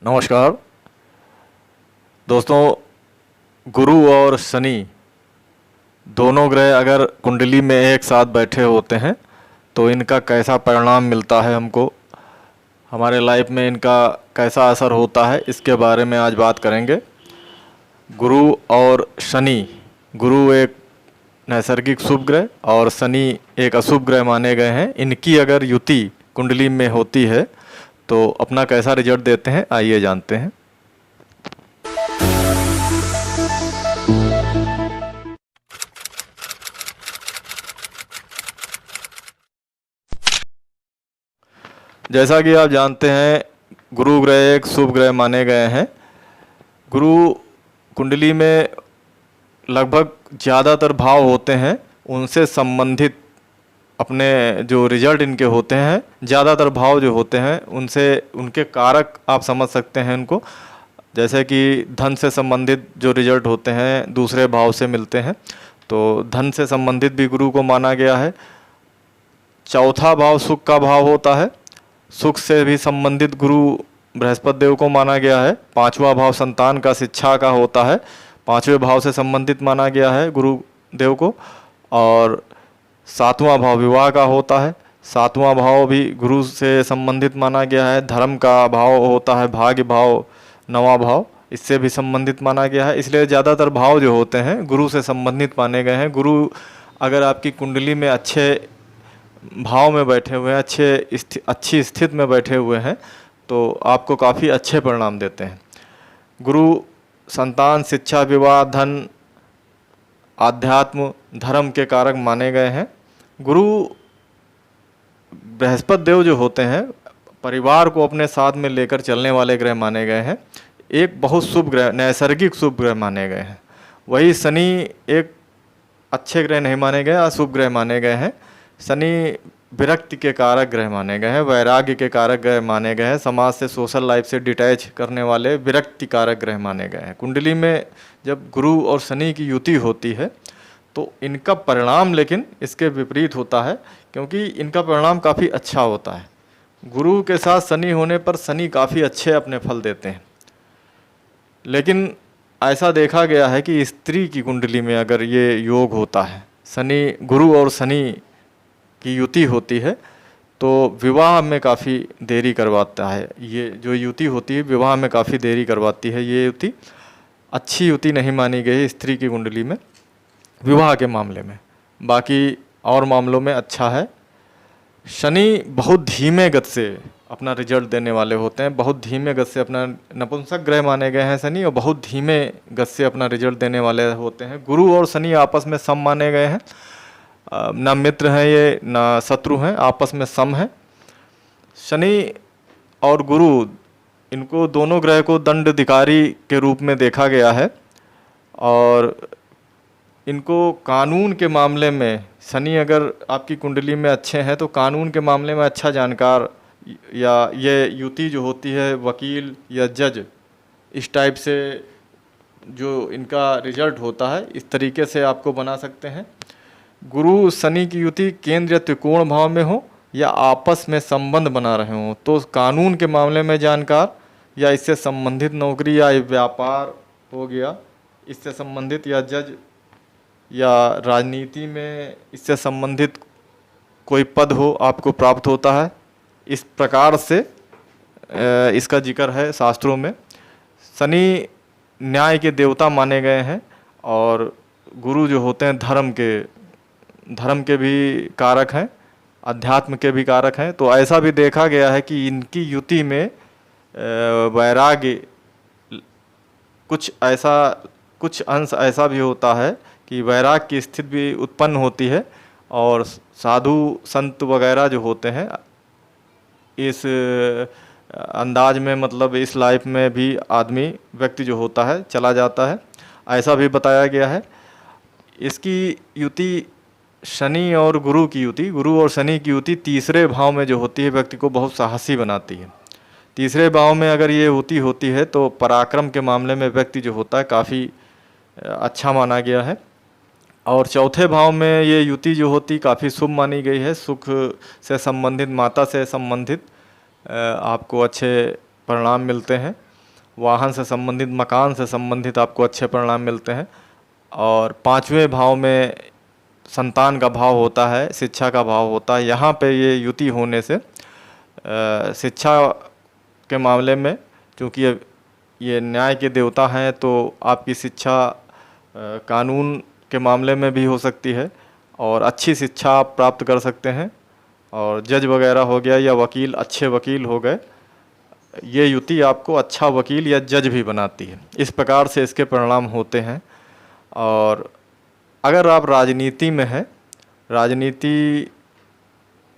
नमस्कार दोस्तों। गुरु और शनि दोनों ग्रह अगर कुंडली में एक साथ बैठे होते हैं तो इनका कैसा परिणाम मिलता है, हमको हमारे लाइफ में इनका कैसा असर होता है, इसके बारे में आज बात करेंगे। गुरु और शनि, गुरु एक नैसर्गिक शुभ ग्रह और शनि एक अशुभ ग्रह माने गए हैं। इनकी अगर युति कुंडली में होती है तो अपना कैसा रिजल्ट देते हैं, आइए जानते हैं। जैसा कि आप जानते हैं, गुरु ग्रह एक शुभ ग्रह माने गए हैं। गुरु कुंडली में लगभग ज़्यादातर भाव होते हैं, उनसे संबंधित अपने जो रिजल्ट इनके होते हैं, ज़्यादातर भाव जो होते हैं उनसे उनके कारक आप समझ सकते हैं उनको। जैसे कि धन से संबंधित जो रिजल्ट होते हैं दूसरे भाव से मिलते हैं, तो धन से संबंधित भी गुरु को माना गया है। चौथा भाव सुख का भाव होता है, सुख से भी संबंधित गुरु बृहस्पति देव को माना गया है। पांचवा भाव संतान का, शिक्षा का होता है, पांचवें भाव से संबंधित माना गया है गुरु देव को। और सातवां भाव विवाह का होता है, सातवां भाव भी गुरु से संबंधित माना गया है। धर्म का भाव होता है भाग्य भाव, नवां भाव, इससे भी संबंधित माना गया है। इसलिए ज़्यादातर भाव जो होते हैं गुरु से संबंधित माने गए हैं। गुरु अगर आपकी कुंडली में अच्छे भाव में बैठे हुए हैं, अच्छी स्थिति में बैठे हुए हैं, तो आपको काफ़ी अच्छे परिणाम देते हैं। गुरु संतान, शिक्षा, विवाह, धन, आध्यात्म, धर्म के कारक माने गए हैं। गुरु बृहस्पति देव जो होते हैं परिवार को अपने साथ में लेकर चलने वाले ग्रह माने गए हैं। एक बहुत शुभ ग्रह, नैसर्गिक शुभ ग्रह माने गए हैं। वही शनि एक अच्छे ग्रह नहीं माने गए, अशुभ ग्रह माने गए हैं। शनि विरक्ति के कारक ग्रह माने गए हैं, वैराग्य के कारक ग्रह माने गए हैं, समाज से, सोशल लाइफ से डिटैच करने वाले विरक्ति कारक ग्रह माने गए हैं। कुंडली में जब गुरु और शनि की युति होती है तो इनका परिणाम लेकिन इसके विपरीत होता है, क्योंकि इनका परिणाम काफ़ी अच्छा होता है। गुरु के साथ शनि होने पर शनि काफ़ी अच्छे अपने फल देते हैं। लेकिन ऐसा देखा गया है कि स्त्री की कुंडली में अगर ये योग होता है, शनि, गुरु और शनि की युति होती है, तो विवाह में काफ़ी देरी करवाता है। ये जो युति होती है विवाह में काफ़ी देरी करवाती है। ये युति अच्छी युति नहीं मानी गई है स्त्री की कुंडली में विवाह के मामले में, बाकी और मामलों में अच्छा है। शनि बहुत धीमे गति से अपना रिजल्ट देने वाले होते हैं, बहुत धीमे गति से अपना, नपुंसक ग्रह माने गए हैं शनि, और बहुत धीमे गति से अपना रिजल्ट देने वाले होते हैं। गुरु और शनि आपस में सम माने गए हैं, ना मित्र हैं ये, ना शत्रु हैं, आपस में सम हैं। शनि और गुरु, इनको दोनों ग्रह को दंडाधिकारी के रूप में देखा गया है, और इनको कानून के मामले में, शनि अगर आपकी कुंडली में अच्छे हैं तो कानून के मामले में अच्छा जानकार, या ये युति जो होती है वकील या जज, इस टाइप से जो इनका रिजल्ट होता है इस तरीके से आपको बना सकते हैं। गुरु शनि की युति केंद्र या त्रिकोण भाव में हो या आपस में संबंध बना रहे हों तो कानून के मामले में जानकार, या इससे संबंधित नौकरी या व्यापार हो गया इससे संबंधित, या जज या राजनीति में इससे संबंधित कोई पद हो आपको प्राप्त होता है। इस प्रकार से इसका जिक्र है शास्त्रों में। शनि न्याय के देवता माने गए हैं, और गुरु जो होते हैं धर्म के भी कारक हैं, अध्यात्म के भी कारक हैं। तो ऐसा भी देखा गया है कि इनकी युति में वैराग्य कुछ अंश ऐसा भी होता है कि वैराग्य की स्थिति भी उत्पन्न होती है, और साधु संत वगैरह जो होते हैं इस अंदाज में, मतलब इस लाइफ में भी आदमी, व्यक्ति जो होता है चला जाता है, ऐसा भी बताया गया है। इसकी युति शनि और गुरु की युति, गुरु और शनि की युति तीसरे भाव में जो होती है व्यक्ति को बहुत साहसी बनाती है। तीसरे भाव में अगर ये युति होती है तो पराक्रम के मामले में व्यक्ति जो होता है काफ़ी अच्छा माना गया है। और चौथे भाव में ये युति जो होती काफ़ी शुभ मानी गई है। सुख से संबंधित, माता से संबंधित आपको अच्छे परिणाम मिलते हैं। वाहन से संबंधित, मकान से संबंधित आपको अच्छे परिणाम मिलते हैं। और 5वें भाव में संतान का भाव होता है, शिक्षा का भाव होता है। यहाँ पे ये युति होने से शिक्षा के मामले में, चूँकि ये न्याय के देवता हैं, तो आपकी शिक्षा कानून के मामले में भी हो सकती है और अच्छी शिक्षा आप प्राप्त कर सकते हैं। और जज वगैरह हो गया या वकील, अच्छे वकील हो गए, ये युति आपको अच्छा वकील या जज भी बनाती है। इस प्रकार से इसके परिणाम होते हैं। और अगर आप राजनीति में हैं, राजनीति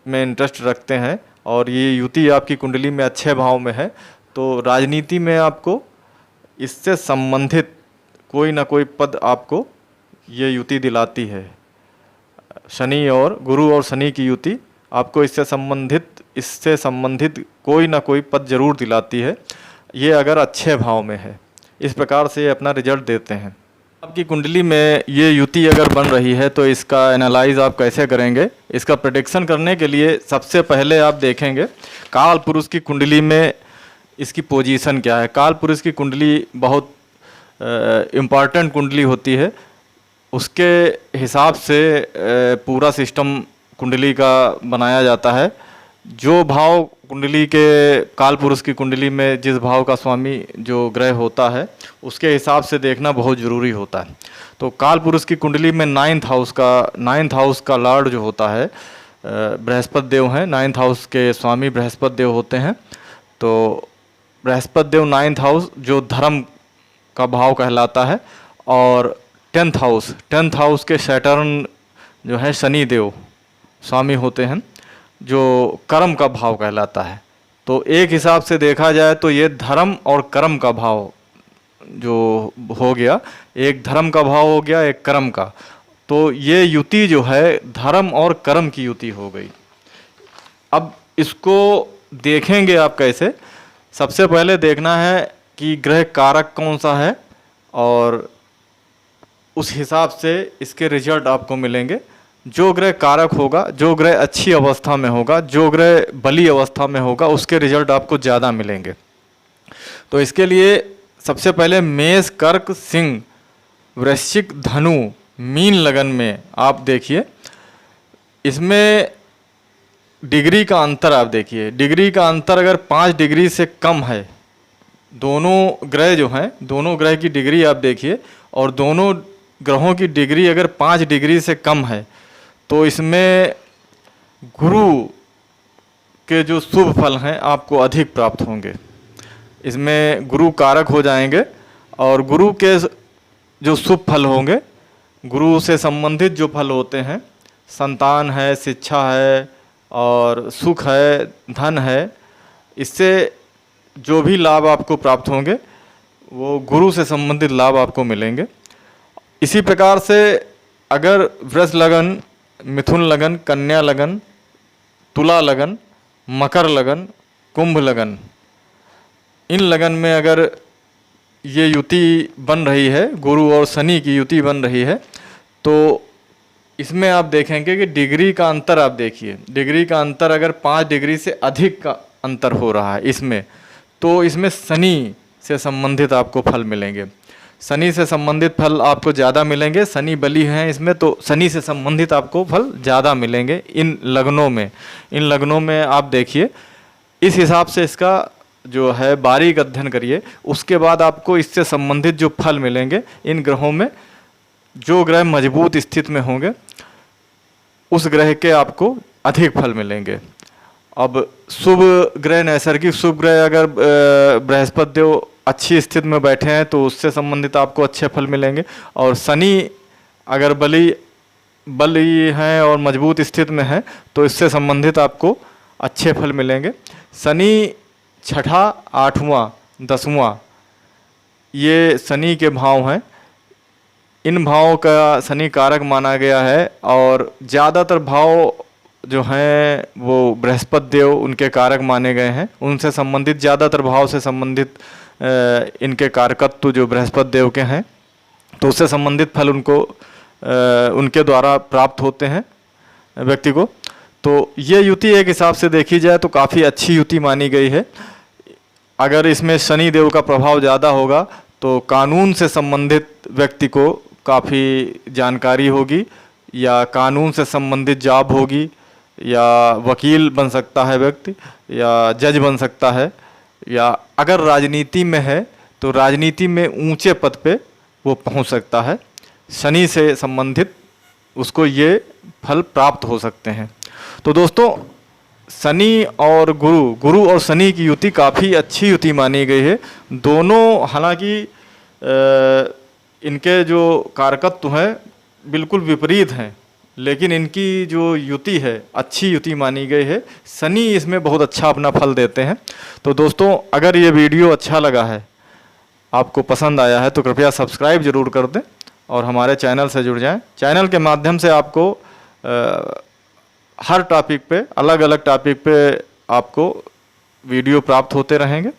में इंटरेस्ट रखते हैं और ये युति आपकी कुंडली में अच्छे भाव में है, तो राजनीति में आपको इससे संबंधित कोई ना कोई पद आपको ये युति दिलाती है। शनि और गुरु और शनि की युति आपको इससे संबंधित कोई ना कोई पद जरूर दिलाती है, ये अगर अच्छे भाव में है। इस प्रकार से ये अपना रिजल्ट देते हैं। आपकी कुंडली में ये युति अगर बन रही है तो इसका एनालाइज आप कैसे करेंगे? इसका प्रेडिक्शन करने के लिए सबसे पहले आप देखेंगे काल पुरुष की कुंडली में इसकी पोजीशन क्या है। काल पुरुष की कुंडली बहुत इम्पॉर्टेंट कुंडली होती है, उसके हिसाब से पूरा सिस्टम कुंडली का बनाया जाता है। जो भाव कुंडली के, काल पुरुष की कुंडली में जिस भाव का स्वामी जो ग्रह होता है, उसके हिसाब से देखना बहुत ज़रूरी होता है। तो काल पुरुष की कुंडली में 9th हाउस का लॉर्ड जो होता है बृहस्पति देव हैं। 9th हाउस के स्वामी बृहस्पति देव होते हैं। तो बृहस्पति देव 9th हाउस जो धर्म का भाव कहलाता है। और 10th हाउस के सैटर्न जो है शनि देव स्वामी होते हैं, जो कर्म का भाव कहलाता है। तो एक हिसाब से देखा जाए तो ये धर्म और कर्म का भाव जो हो गया, एक धर्म का भाव हो गया, एक कर्म का। तो ये युति जो है धर्म और कर्म की युति हो गई। अब इसको देखेंगे आप कैसे? सबसे पहले देखना है कि ग्रह कारक कौन सा है और उस हिसाब से इसके रिजल्ट आपको मिलेंगे। जो ग्रह कारक होगा, जो ग्रह अच्छी अवस्था में होगा, जो ग्रह बली अवस्था में होगा, उसके रिजल्ट आपको ज़्यादा मिलेंगे। तो इसके लिए सबसे पहले मेष, कर्क, सिंह, वृश्चिक, धनु, मीन लगन में आप देखिए। इसमें डिग्री का अंतर आप देखिए। डिग्री का अंतर अगर 5 डिग्री से कम है, दोनों ग्रह जो हैं, दोनों ग्रह की डिग्री आप देखिए, और दोनों ग्रहों की डिग्री अगर 5 डिग्री से कम है, तो इसमें गुरु के जो शुभ फल हैं आपको अधिक प्राप्त होंगे। इसमें गुरु कारक हो जाएंगे और गुरु के जो शुभ फल होंगे, गुरु से संबंधित जो फल होते हैं, संतान है, शिक्षा है और सुख है, धन है, इससे जो भी लाभ आपको प्राप्त होंगे वो गुरु से संबंधित लाभ आपको मिलेंगे। इसी प्रकार से अगर वृष लगन, मिथुन लगन, कन्या लगन, तुला लगन, मकर लगन, कुंभ लगन, इन लगन में अगर ये युति बन रही है, गुरु और शनि की युति बन रही है, तो इसमें आप देखेंगे कि डिग्री का अंतर आप देखिए। डिग्री का अंतर अगर 5 डिग्री से अधिक का अंतर हो रहा है इसमें, तो इसमें शनि से संबंधित आपको फल मिलेंगे। शनि से संबंधित फल आपको ज़्यादा मिलेंगे। शनि बली हैं इसमें, तो शनि से संबंधित आपको फल ज़्यादा मिलेंगे इन लग्नों में। इन लग्नों में आप देखिए, इस हिसाब से इसका जो है बारीक अध्ययन करिए। उसके बाद आपको इससे संबंधित जो फल मिलेंगे इन ग्रहों में, जो ग्रह मजबूत स्थिति में होंगे उस ग्रह के आपको अधिक फल मिलेंगे। अब शुभ ग्रह, नैसर्गिक शुभ ग्रह अगर बृहस्पति देव अच्छी स्थिति में बैठे हैं तो उससे संबंधित आपको अच्छे फल मिलेंगे। और शनि अगर बली हैं और मजबूत स्थिति में है तो इससे संबंधित आपको अच्छे फल मिलेंगे। शनि 6ठा, 8वां, 10वां ये शनि के भाव हैं। इन भावों का शनि कारक माना गया है और ज़्यादातर भाव जो हैं वो बृहस्पति देव उनके कारक माने गए हैं। उनसे संबंधित ज़्यादातर भाव से संबंधित इनके कारकत्व जो बृहस्पति देव के हैं, तो उससे संबंधित फल उनको उनके द्वारा प्राप्त होते हैं व्यक्ति को। तो ये युति एक हिसाब से देखी जाए तो काफ़ी अच्छी युति मानी गई है। अगर इसमें शनि देव का प्रभाव ज़्यादा होगा तो कानून से संबंधित व्यक्ति को काफ़ी जानकारी होगी, या कानून से संबंधित जॉब होगी, या वकील बन सकता है व्यक्ति, या जज बन सकता है, या अगर राजनीति में है तो राजनीति में ऊंचे पद पे वो पहुंच सकता है। शनि से संबंधित उसको ये फल प्राप्त हो सकते हैं। तो दोस्तों, शनि और गुरु और शनि की युति काफ़ी अच्छी युति मानी गई है। दोनों हालांकि इनके जो कारकत्व हैं बिल्कुल विपरीत हैं, लेकिन इनकी जो युति है अच्छी युति मानी गई है। शनि इसमें बहुत अच्छा अपना फल देते हैं। तो दोस्तों, अगर ये वीडियो अच्छा लगा है, आपको पसंद आया है, तो कृपया सब्सक्राइब जरूर कर दें और हमारे चैनल से जुड़ जाएं। चैनल के माध्यम से आपको हर टॉपिक पे, अलग अलग टॉपिक पे आपको वीडियो प्राप्त होते रहेंगे।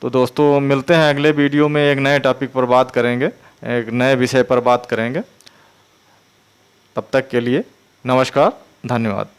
तो दोस्तों, मिलते हैं अगले वीडियो में, एक नए टॉपिक पर बात करेंगे, एक नए विषय पर बात करेंगे। तब तक के लिए नमस्कार, धन्यवाद।